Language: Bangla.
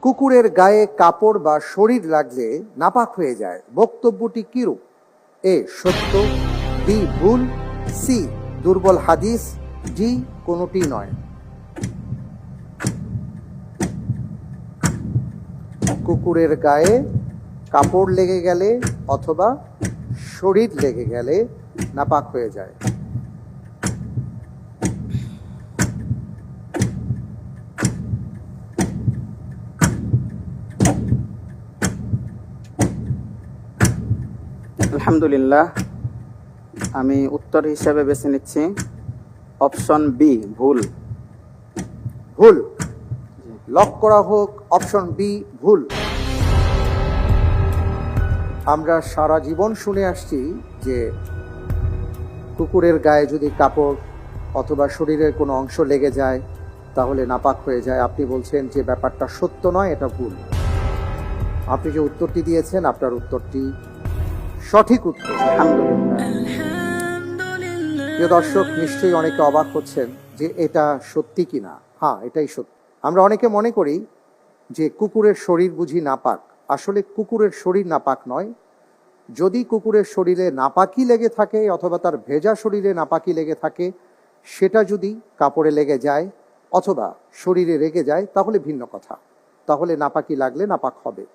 কুকুরের গায়ে কাপড় বা শরীর লাগলে নাপাক হয়ে যায়, বক্তব্যটি কিরূপ? এ সত্য, বি ভুল, সি দুর্বল হাদিস, ডি কোনোটি নয়। কুকুরের গায়ে কাপড় লেগে গেলে অথবা শরীর লেগে গেলে নাপাক হয়ে যায়। আলহামদুলিল্লাহ, আমি উত্তর হিসেবে বেছে নিচ্ছি অপশন বি, ভুল। ভুল। লক করা হোক অপশন বি, ভুল। আমরা সারা জীবন শুনে আসছি যে কুকুরের গায়ে যদি কাপড় অথবা শরীরের কোনো অংশ লেগে যায় তাহলে নাপাক হয়ে যায়। আপনি বলছেন যে ব্যাপারটা সত্য নয়, এটা ভুল। আপনি যে উত্তরটি দিয়েছেন আপনার উত্তরটি সঠিক উত্তর। প্রিয় দর্শক, নিশ্চয়ই অনেকে অবাক হচ্ছেন যে এটা সত্যি কিনা। হ্যাঁ, এটাই সত্যি। আমরা অনেকে মনে করি যে কুকুরের শরীর বুঝি নাপাক। আসলে কুকুরের শরীর নাপাক নয়। যদি কুকুরের শরীরে নাপাকি লেগে থাকে অথবা তার ভেজা শরীরে নাপাকি লেগে থাকে, সেটা যদি কাপড়ে লেগে যায় অথবা শরীরে লেগে যায় তাহলে ভিন্ন কথা, তাহলে নাপাকি লাগলে নাপাক হবে।